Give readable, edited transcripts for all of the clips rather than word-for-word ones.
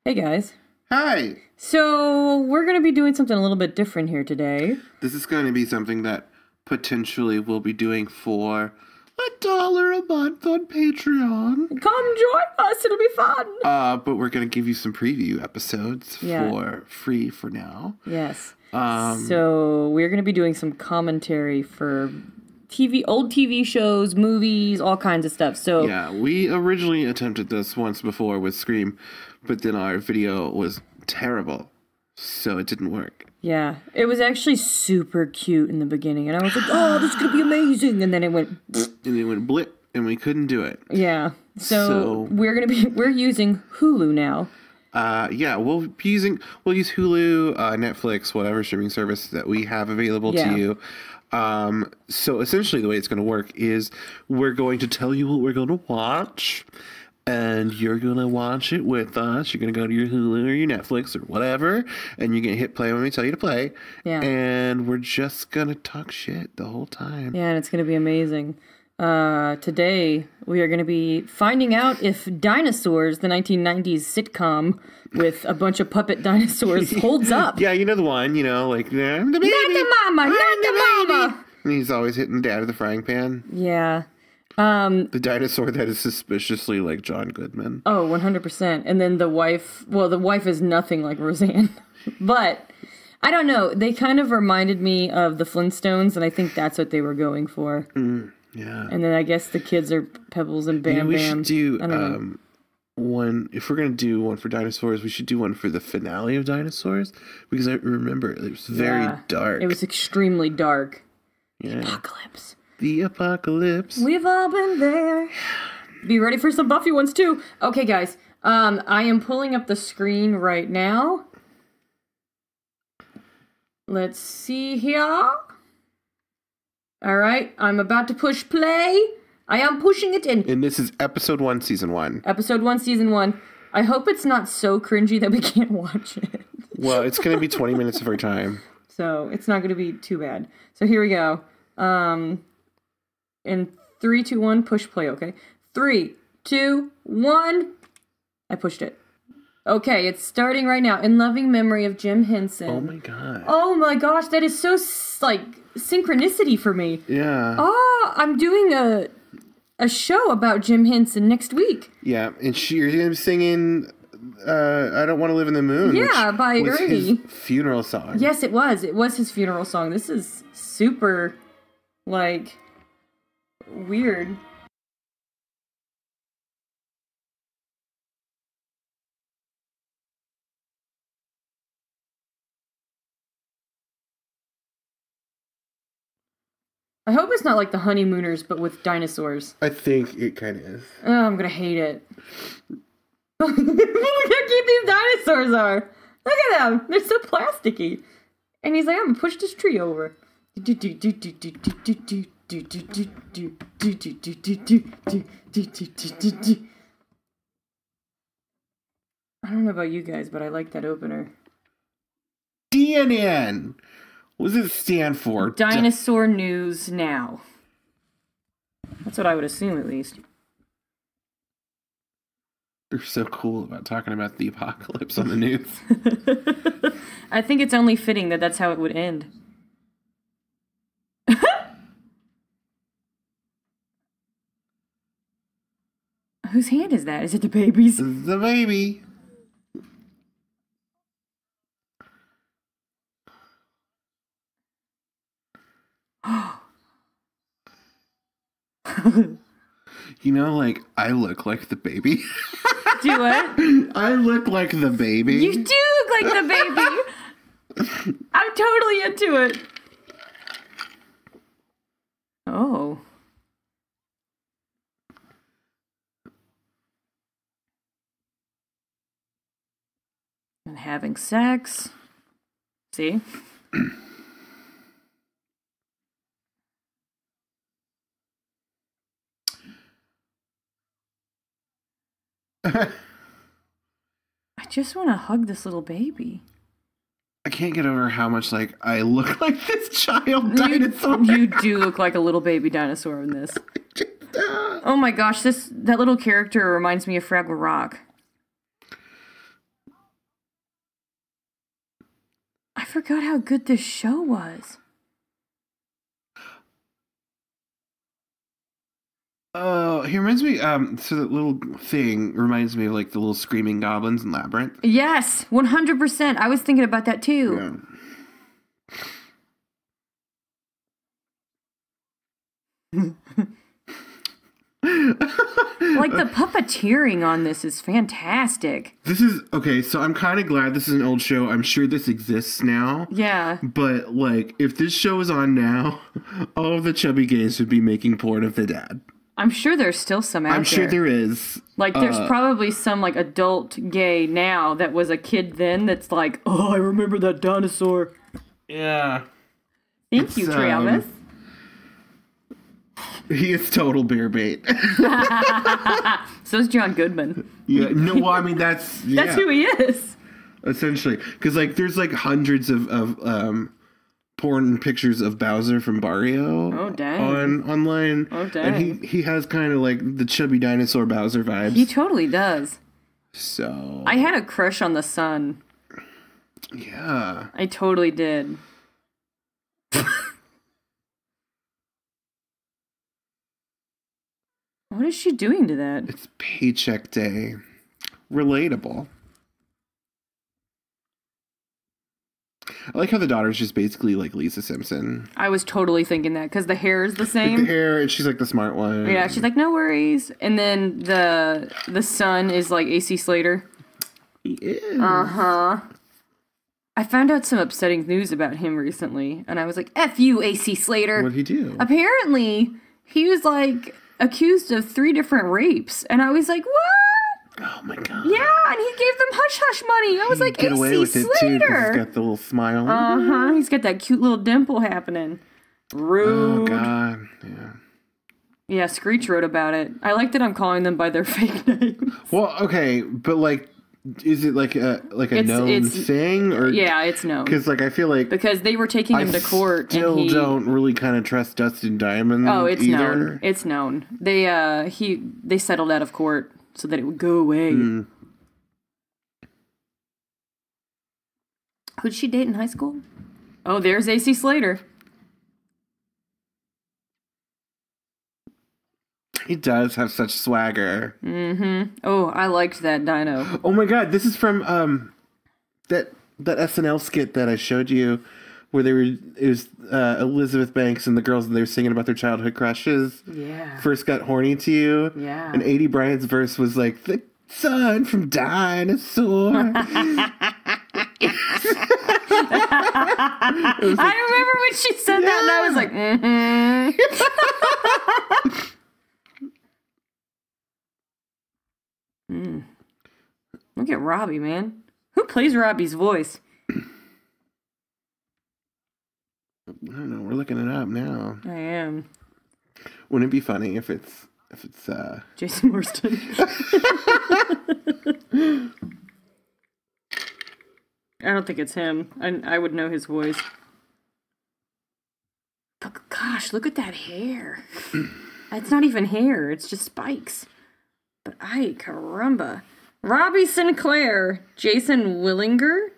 Hey guys. Hi! So, we're going to be doing something a little bit different here today. This is going to be something that potentially we'll be doing for $1 a month on Patreon. Come join us, it'll be fun! But we're going to give you some preview episodes for free for now. Yes. So, we're going to be doing some commentary for old TV shows, movies, all kinds of stuff. So yeah, we originally attempted this once before with Scream, but then our video was terrible, so it didn't work. Yeah, it was actually super cute in the beginning, and I was like, oh, this is going to be amazing, and then it went... And it went blip, and we couldn't do it. Yeah, so we're using Hulu now. Yeah, we'll use Hulu, Netflix, whatever streaming service that we have available to you. So essentially the way it's going to work is we're going to tell you what we're going to watch, and you're going to watch it with us. You're going to go to your Hulu or your Netflix or whatever, and you're going to hit play when we tell you to play. Yeah. And we're just going to talk shit the whole time. Yeah, and it's going to be amazing. Today, we are going to be finding out if Dinosaurs, the 1990s sitcom with a bunch of puppet dinosaurs, holds up. Yeah, you know the one, like, I'm the baby. Not the mama, not the mama. And he's always hitting dad with a frying pan. Yeah. The dinosaur that is suspiciously like John Goodman. Oh, 100%. And then the wife is nothing like Roseanne. But, I don't know, they kind of reminded me of the Flintstones, and I think that's what they were going for. Yeah. And then I guess the kids are Pebbles and Bam Bam. We should do one, if we're going to do one for Dinosaurs, we should do one for the finale of Dinosaurs, because I remember it was very dark. It was extremely dark. Yeah. The apocalypse. The apocalypse. We've all been there. Be ready for some Buffy ones too. Okay, guys. I am pulling up the screen right now. Let's see here. All right, I'm about to push play. I am pushing it in. And this is episode 1, season 1. Episode 1, season 1. I hope it's not so cringy that we can't watch it. Well, it's going to be 20 minutes of our time. So it's not going to be too bad. So here we go. In 3, 2, 1, push play, okay? 3, 2, 1. I pushed it. Okay, it's starting right now. In loving memory of Jim Henson. Oh my god. Oh my gosh, that is so, synchronicity for me. Yeah. Oh, I'm doing a show about Jim Henson next week. Yeah, and you're going to be singing I Don't Want to Live in the Moon. Yeah, by Ernie. His funeral song. Yes, it was. It was his funeral song. This is super, weird. I hope it's not like the Honeymooners, but with dinosaurs. I think it kind of is. Oh, I'm gonna hate it. Look how cute these dinosaurs are. Look at them. They're so plasticky. And he's like, I'm gonna push this tree over. I don't know about you guys, but I like that opener. DNN! What does it stand for? Dinosaur News Now. That's what I would assume, at least. They're so cool about talking about the apocalypse on the news. I think it's only fitting that that's how it would end. Whose hand is that? Is it the baby's? The baby. I look like the baby. Do what? I look like the baby. You do look like the baby. I'm totally into it. Oh. And having sex. See? I just want to hug this little baby. I can't get over how much I look like this child dinosaur. You do look like a little baby dinosaur in this. Oh my gosh, that little character reminds me of Fraggle Rock. forgot how good this show was. Oh, he reminds me, so that little thing reminds me of, like, the little screaming goblins in Labyrinth. Yes, 100%. I was thinking about that, too. Yeah. Like, the puppeteering on this is fantastic. This is, okay, so I'm kind of glad this is an old show. I'm sure this exists now. Yeah. But, like, if this show was on now, all of the chubby gays would be making porn of the dad. I'm sure there's still some out there. I'm sure there is. Like, there's probably some, like, adult gay now that was a kid then that's like, oh, I remember that dinosaur. Yeah. Thank you, Travis. He is total bear bait. So's John Goodman. Yeah. No, well, I mean, that's who he is. Essentially. Because, like, there's, like, hundreds of porn pictures of Bowser from Barrio online. Oh, dang. And he has kind of, like, the chubby dinosaur Bowser vibes. He totally does. So... I had a crush on the son. Yeah. I totally did. What is she doing to that? It's paycheck day. Relatable. I like how the daughter's just basically like Lisa Simpson. I was totally thinking that because the hair is the same. Like the hair, and she's like the smart one. Yeah, she's like, no worries. And then the son is like AC Slater. He is. Uh-huh. I found out some upsetting news about him recently, and I was like, F you, AC Slater. What'd he do? Apparently, he was like accused of 3 different rapes, and I was like, what? Oh my god. Yeah, and he gave them hush-hush money. I was like, get away with AC it too, 'cause Slater. he's got the little smile. Uh-huh, he's got that cute little dimple happening. Rude. Oh god, yeah. Yeah, Screech wrote about it. I like that I'm calling them by their fake names. Well, okay, but like, is it like a known thing, or yeah, it's known. Because like I feel like because they were taking him to court. Still and don't really kind of trust Dustin Diamond. Oh, it's either. known. It's known. They settled out of court so that it would go away. Mm. Who'd she date in high school? Oh, there's AC Slater. He does have such swagger. Mm-hmm. Oh, I liked that dino. Oh my god, this is from that SNL skit that I showed you, where it was Elizabeth Banks and the girls, and they were singing about their childhood crushes. Yeah. First got horny to you. Yeah. And 80 Bryant's verse was like, the son from Dinosaur. I remember when she said that, and I was like, mm-hmm. Look at Robbie, man. Who plays Robbie's voice? I don't know. We're looking it up now. I am. Wouldn't it be funny if it's Jason Marsden? I don't think it's him. I would know his voice. But gosh, look at that hair. That's not even hair. It's just spikes. But ay, caramba. Robbie Sinclair. Jason Willinger?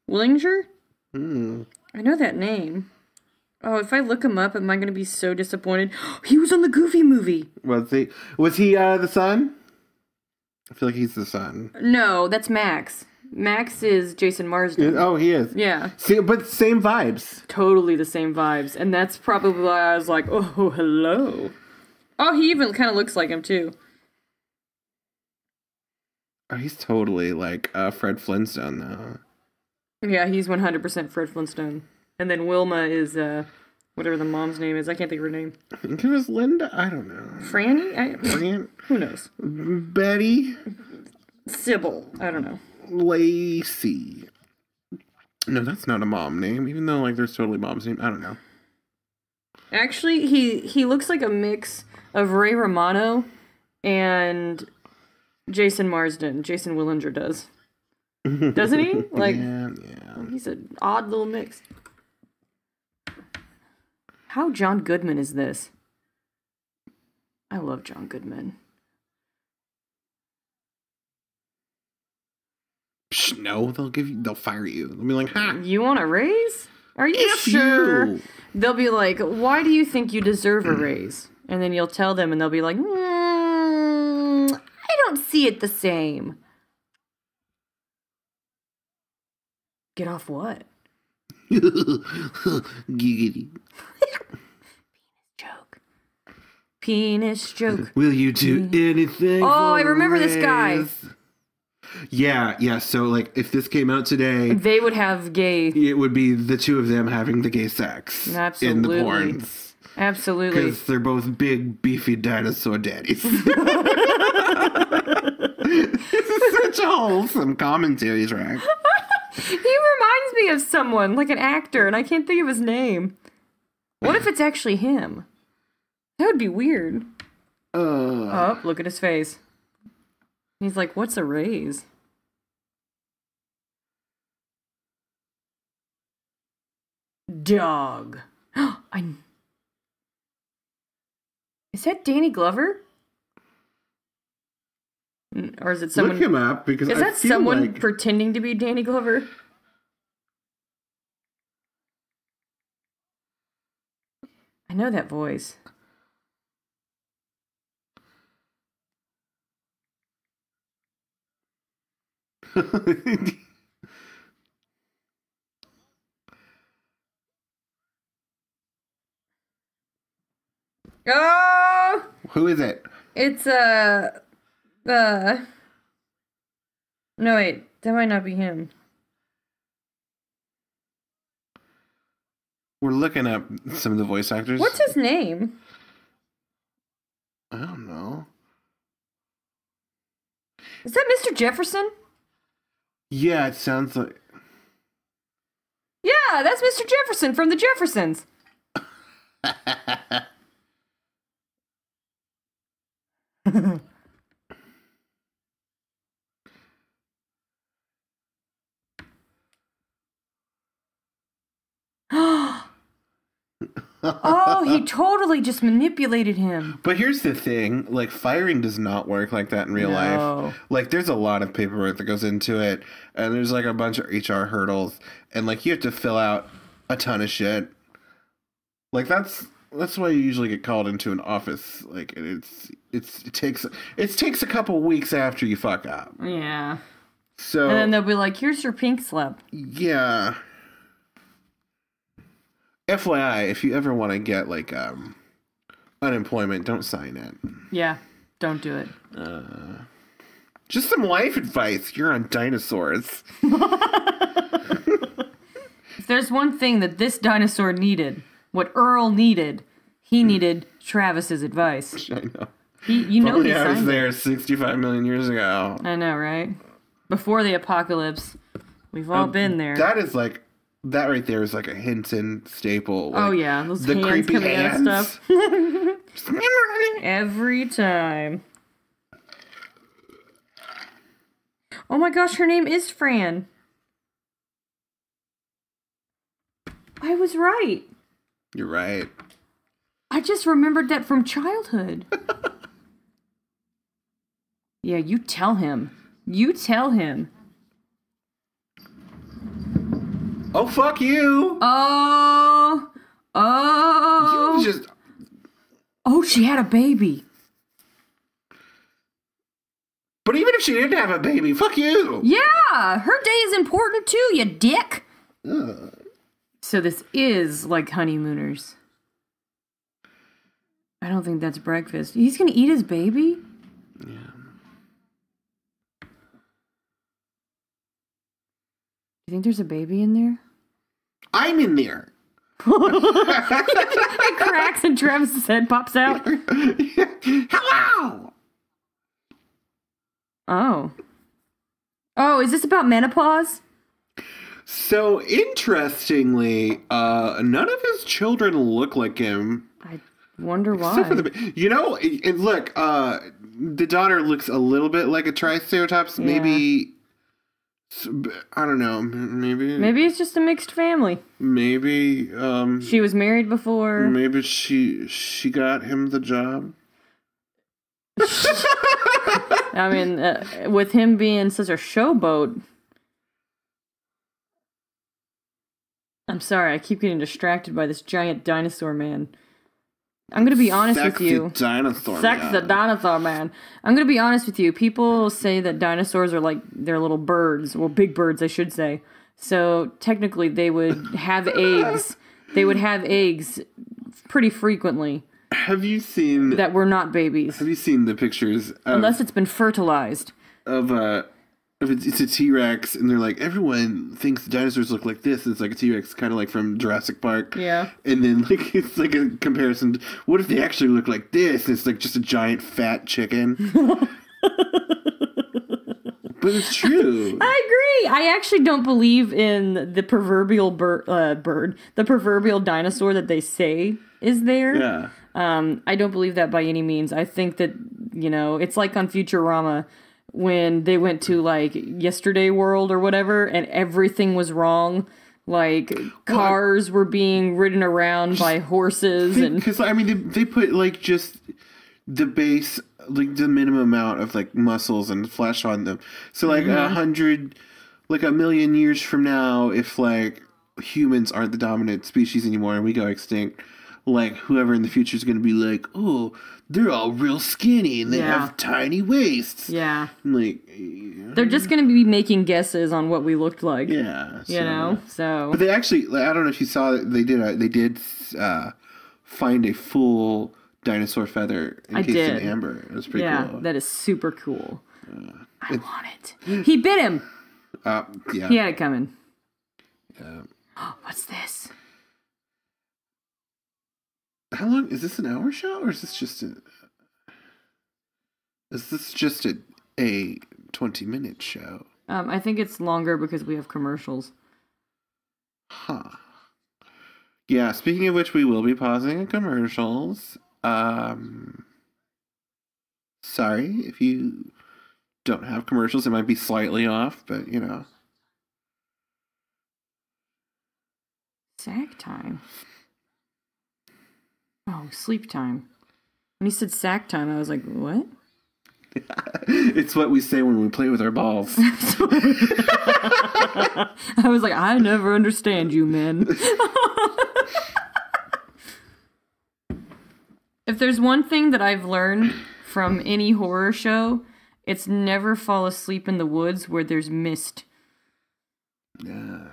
I know that name. Oh, if I look him up, am I going to be so disappointed? He was on the Goofy movie. Was he the son? I feel like he's the son. No, that's Max. Max is Jason Marsden. Oh, he is. Yeah. But same vibes. Totally the same vibes. And that's probably why I was like, oh, hello. Oh, he even kind of looks like him, too. Oh, he's totally like Fred Flintstone, though. Yeah, he's 100% Fred Flintstone. And then Wilma is, whatever the mom's name is. I can't think of her name. I think it was Linda. I don't know. Franny? Who knows? Betty? Sybil. I don't know. Lacey. No, that's not a mom name, even though like there's totally mom's name. I don't know. Actually, he looks like a mix of Ray Romano and Jason Marsden. Jason Willinger does. Doesn't he? Like, yeah. He's an odd little mix. How John Goodman is this? I love John Goodman. No, they'll fire you. They'll be like, ha. You want a raise? Are you sure? You. They'll be like, why do you think you deserve a raise? And then you'll tell them and they'll be like, I don't see it the same. Get off what? Giggity. Joke. Penis joke. Will you do anything? Oh, I remember this guy. Yeah. So, like, if this came out today, they would have gay. It would be the two of them having the gay sex. Absolutely. In the porns. Absolutely. Because they're both big, beefy dinosaur daddies. This is such a wholesome commentary track. He reminds me of someone, like an actor, and I can't think of his name. What if it's actually him? That would be weird. Oh, look at his face. He's like, what's a raise? Dog. Is that Danny Glover? Or is it someone... Look him up, because is that someone pretending to be Danny Glover? I know that voice. Oh! Who is it? It's, no, wait. That might not be him. We're looking up some of the voice actors. What's his name? I don't know. Is that Mr. Jefferson? Yeah, it sounds like... Yeah, that's Mr. Jefferson from the Jeffersons. Oh, he totally just manipulated him. But here's the thing, like, firing does not work like that in real life. Like, there's a lot of paperwork that goes into it, and there's, like, a bunch of HR hurdles, and, like, you have to fill out a ton of shit. Like, that's why you usually get called into an office. Like, it takes a couple weeks after you fuck up. Yeah. So... And then they'll be like, here's your pink slip. Yeah. FYI, if you ever want to get, like, unemployment, don't sign it. Yeah, don't do it. Just some life advice. You're on Dinosaurs. If there's one thing that this dinosaur needed, what Earl needed, he needed Travis's advice. I know. You know he I was signed there it. 65 million years ago. I know, right? Before the apocalypse. We've all been there. That is like... That right there is like a Hinton staple. Like, oh, yeah. Those the hands creepy coming hands. out of stuff. Every time. Oh my gosh, her name is Fran. I was right. You're right. I just remembered that from childhood. Yeah, you tell him. You tell him. Oh, fuck you! Oh! You just... Oh, she had a baby. But even if she didn't have a baby, fuck you! Yeah! Her day is important too, you dick! Ugh. So this is like honeymooners. I don't think that's breakfast. He's gonna eat his baby? Yeah. You think there's a baby in there? I'm in there. It cracks and Travis's head pops out. Hello! Oh. Oh, is this about menopause? So, interestingly, none of his children look like him. I wonder why. Except for and look, the daughter looks a little bit like a Triceratops. Yeah. Maybe... I don't know. Maybe it's just a mixed family. Maybe she was married before. Maybe she got him the job. I mean, with him being such a showboat, I'm sorry, I keep getting distracted by this giant dinosaur man. I'm gonna be honest with you. Sexy dinosaur man. I'm gonna be honest with you. People say that dinosaurs are like they're little birds. Well, big birds, I should say. So technically, they would have eggs. They would have eggs pretty frequently. Have you seen that were not babies? Have you seen the pictures? Unless it's been fertilized. It's a T-Rex, and they're like, everyone thinks dinosaurs look like this. It's like a T-Rex, kind of like from Jurassic Park. Yeah. And then like it's like a comparison to, what if they actually look like this? And it's like just a giant fat chicken. But it's true. I agree. I actually don't believe in the proverbial the proverbial dinosaur that they say is there. Yeah. I don't believe that by any means. I think that, it's like on Futurama when they went to like Yesterday World or whatever and everything was wrong. Like cars were being ridden around by horses. Because, they put like just the base, like the minimum amount of like muscles and flesh on them. So like 1,000,000 years from now, if like humans aren't the dominant species anymore and we go extinct, like whoever in the future is going to be like, oh, they're all real skinny and they have tiny waists. Yeah. Like they're just going to be making guesses on what we looked like. Yeah. So. But they actually, I don't know if you saw that they did find a full dinosaur feather encased in amber. It was pretty cool. Yeah, that is super cool. I want it. He bit him. Yeah. He had it coming. Yeah. What's this? How long is this? An hour show, or is this just a 20-minute show? I think it's longer because we have commercials. Huh. Yeah. Speaking of which, we will be pausing at commercials. Sorry if you don't have commercials. It might be slightly off, but Sack time. Oh, sleep time. When he said sack time, I was like, what? It's what we say when we play with our balls. I was like, I never understand you, men. If there's one thing that I've learned from any horror show, it's never fall asleep in the woods where there's mist. Yeah.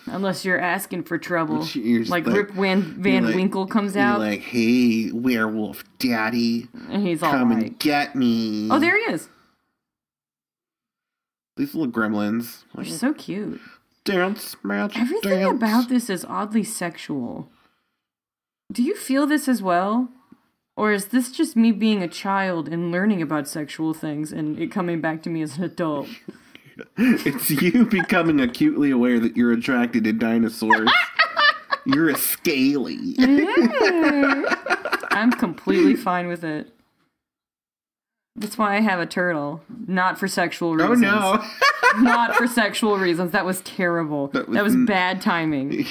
Unless you're asking for trouble. Like Rip Van Winkle comes out. You're like, hey, werewolf daddy. And he's all come and get me. Oh, there he is. These little gremlins. They're so cute. Dance, magic, Everything about this is oddly sexual. Do you feel this as well? Or is this just me being a child and learning about sexual things and it coming back to me as an adult? It's you becoming acutely aware that you're attracted to dinosaurs. You're a scaly. I'm completely fine with it. That's why I have a turtle. Not for sexual reasons. Oh, no. Not for sexual reasons. That was terrible. That was bad timing.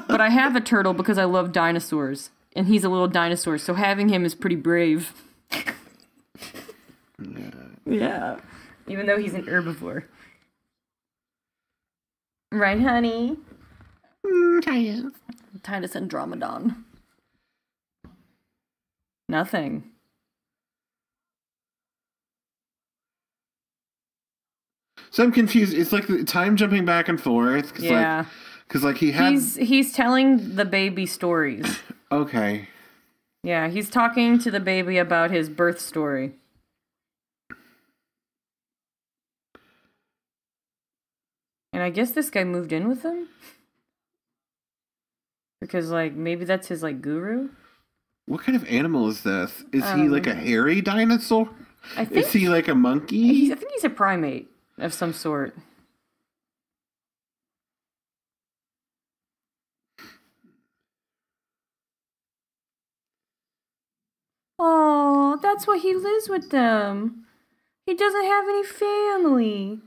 But I have a turtle because I love dinosaurs. And he's a little dinosaur, so having him is pretty brave. Yeah. Even though he's an herbivore. Right, honey? Titus Andromedon. Nothing. So I'm confused. It's like the time jumping back and forth. Yeah. Because like he had... He's telling the baby stories. Okay. Yeah, he's talking to the baby about his birth story. And I guess this guy moved in with him? Because, like, maybe that's his, like, guru? What kind of animal is this? Is he, like, a hairy dinosaur? Is he, like, a monkey? I think he's a primate of some sort. Oh, that's why he lives with them. He doesn't have any family.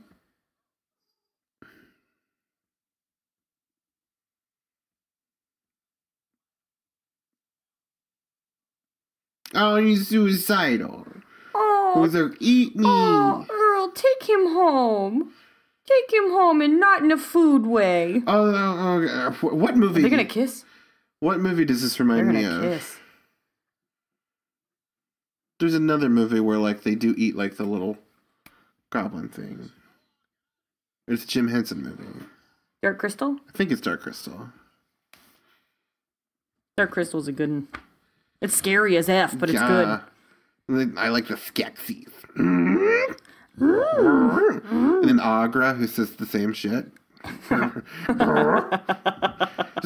Oh, he's suicidal. Oh, Eat me. Oh, Earl, take him home. Take him home and not in a food way. What movie? Are they gonna kiss? What movie does this remind me of? Kiss. There's another movie where like they do eat like the little goblin thing. It's a Jim Henson movie. Dark Crystal? I think it's Dark Crystal. Dark Crystal's a good one. It's scary as F, but it's good. I like the Skeksis. And then Agra, who says the same shit.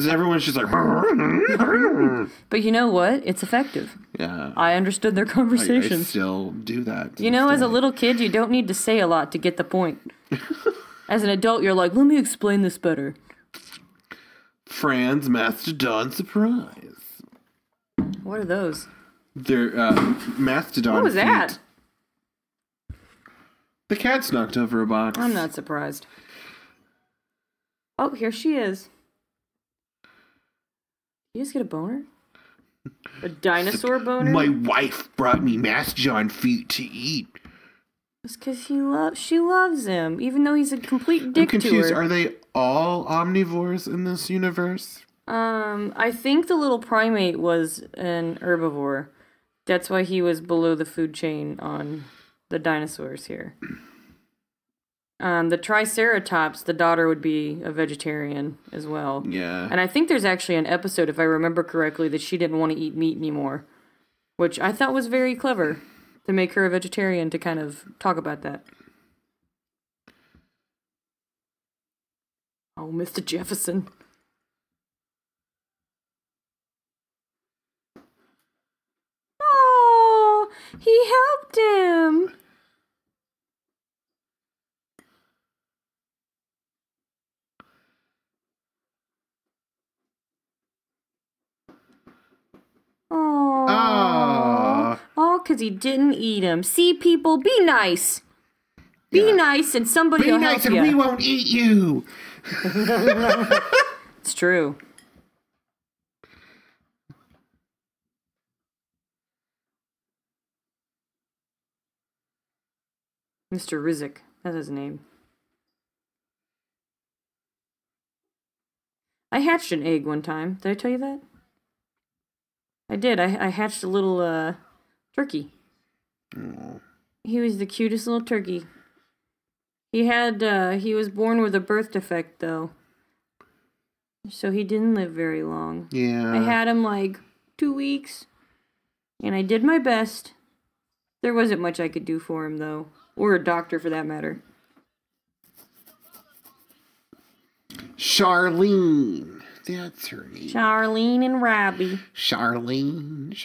Everyone's just like... But you know what? It's effective. Yeah. I understood their conversations. I still do that. You know, as a little kid, you don't need to say a lot to get the point. As an adult, you're like, let me explain this better. Fran's Mastodon Surprise. What are those? They're Mastodon What was feet. that? The cat's knocked over a box. I'm not surprised. Oh, here she is. You just get a boner? A dinosaur boner? My wife brought me Mastodon feet to eat. It's because she loves him, even though he's a complete dick I'm confused. to her. Are they all omnivores in this universe? I think the little primate was an herbivore. That's why he was below the food chain on the dinosaurs here. The Triceratops, the daughter would be a vegetarian as well. Yeah. And I think there's actually an episode, if I remember correctly, that she didn't want to eat meat anymore. Which I thought was very clever, to make her a vegetarian, to kind of talk about that. Oh, Mr. Jefferson. Oh, he helped him. Oh, because he didn't eat him. See, people, be nice. Be nice and somebody will help you. Be nice and we won't eat you. It's true. Mr. Rizek. That's his name. I hatched an egg one time. Did I tell you that? I did. I hatched a little, turkey. Aww. He was the cutest little turkey. He was born with a birth defect, though. So he didn't live very long. Yeah. I had him, 2 weeks. And I did my best. There wasn't much I could do for him, though. Or a doctor, for that matter. Charlene. That's her name. Charlene and Robbie. Charlene.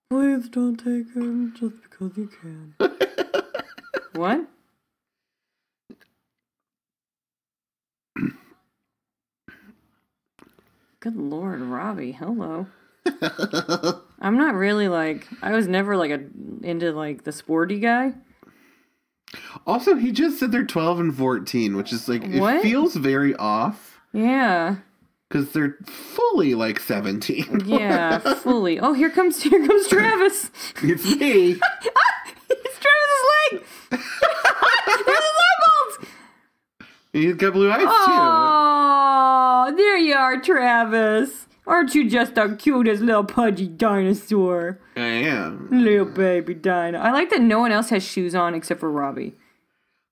Please don't take him just because you can. What? Good Lord, Robbie. Hello. I'm not really I was never into the sporty guy. Also, he just said they're 12 and 14, which is What? It feels very off. Yeah. Because they're fully 17. Yeah, fully. Oh, here comes Travis. It's me. It's Travis's leg. There's his eyeballs. He's got blue eyes, Oh, there you are, Travis. Aren't you just the cutest little pudgy dinosaur? I am. Little baby dino. I like that no one else has shoes on except for Robbie.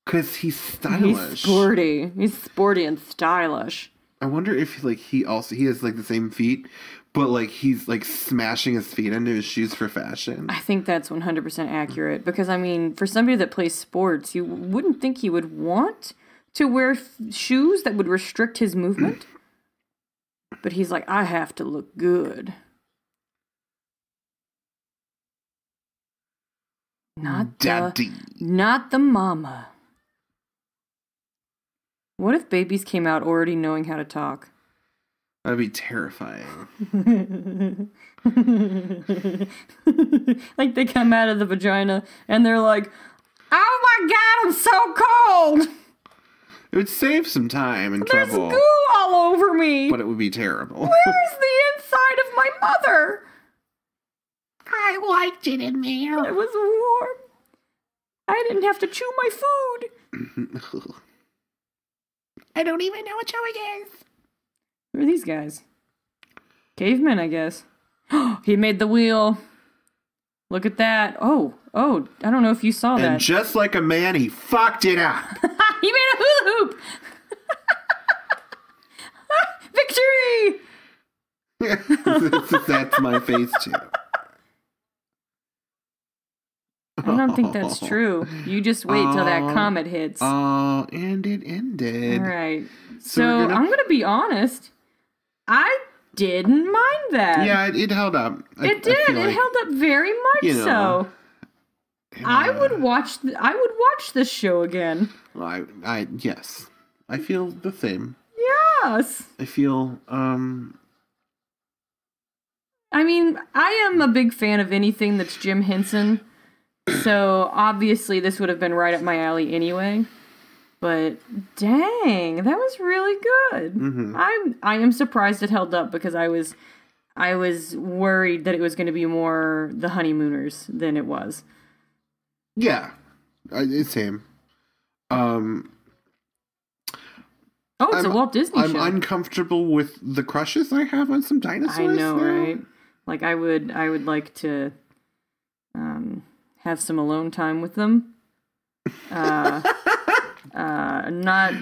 Because he's stylish. He's sporty. He's sporty and stylish. I wonder if he has the same feet, but he's smashing his feet into his shoes for fashion. I think that's 100% accurate because for somebody that plays sports, you wouldn't think he would want to wear shoes that would restrict his movement. But he's like, I have to look good. Not Daddy. Not the mama. What if babies came out already knowing how to talk? That'd be terrifying. They come out of the vagina and they're like, oh my god, I'm so cold! It would save some time and There's trouble. There's goo all over me! But it would be terrible. Where's the inside of my mother? I liked it in there. It was warm. I didn't have to chew my food. I don't even know what show it is. Who are these guys? Cavemen, I guess. He made the wheel. Look at that. Oh, I don't know if you saw that. And just like a man, he fucked it up. He made a hula hoop. Victory! That's my face, too. I don't think that's true. You just wait till that comet hits. Oh, and it ended. All right. So I'm going to be honest. I didn't mind that. Yeah, it held up. It did. It held up very much so. I would watch this show again. Well, yes. I feel the same. Yes. I feel I mean, I am a big fan of anything that's Jim Henson. So obviously this would have been right up my alley anyway. But dang, that was really good. Mm-hmm. I am surprised it held up because I was worried that it was going to be more The Honeymooners than it was. Yeah, same. It's a Walt Disney show. I'm uncomfortable with the crushes I have on some dinosaurs. I know, now. right? Like I would like to have some alone time with them. Not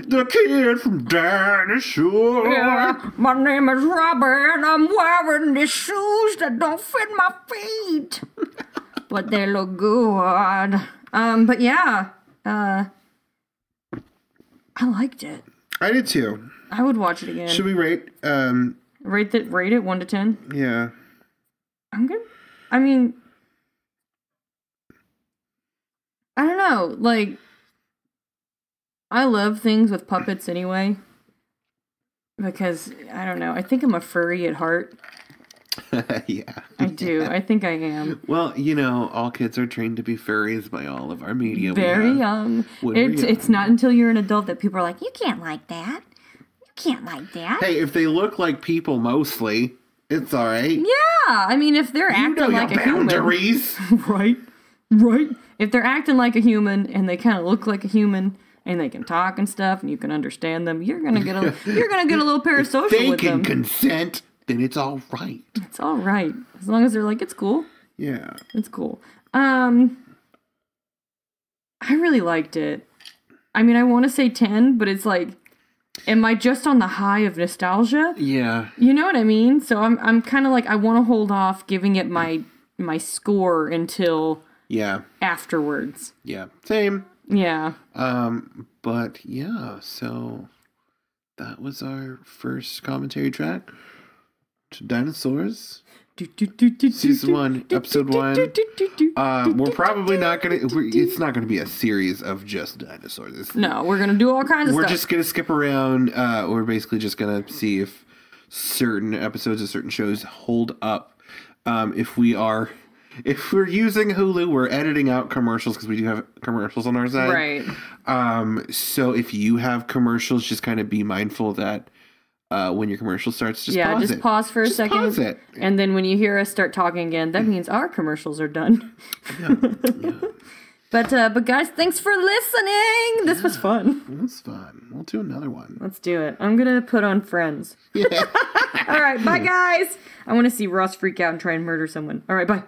the kid from Dinosaurs. Yeah, my name is Robert, and I'm wearing these shoes that don't fit my feet, but they look good. But yeah, I liked it. I did too. I would watch it again. Should we rate? Rate it 1 to 10. Yeah. I'm good. I mean, I don't know. Like, I love things with puppets anyway. Because, I don't know. I think I'm a furry at heart. Yeah. I do. I think I am. Well, all kids are trained to be furries by all of our media. Very young. It's not until you're an adult that people are like, you can't like that. You can't like that. Hey, if they look like people mostly, it's all right. Yeah. I mean, if they're acting like a boundaries. Human. Right. If they're acting like a human and they kind of look like a human and they can talk and stuff and you can understand them, you're gonna get a little parasocial with them. They can consent. Then it's all right. It's all right. As long as they're like, it's cool. Yeah. It's cool. I really liked it. I mean, I want to say 10, but it's like, am I just on the high of nostalgia? Yeah. You know what I mean? So I'm kind of like, I want to hold off giving it my score until afterwards. Yeah. Same. Yeah. But yeah, so that was our first commentary track. Dinosaurs, season 1, episode 1. We're probably not gonna. It's not gonna be a series of just dinosaurs. No, we're gonna do all kinds of stuff. We're just gonna skip around. We're basically just gonna see if certain episodes of certain shows hold up. If we're using Hulu, we're editing out commercials because we do have commercials on our side. Right. So if you have commercials, just kind of be mindful that. When your commercial starts, just pause for a second. Pause it. And then when you hear us start talking again, that means our commercials are done. Yeah. But guys, thanks for listening. This was fun. It was fun. We'll do another one. Let's do it. I'm going to put on Friends. Yeah. All right. Bye, guys. I want to see Ross freak out and try and murder someone. All right. Bye.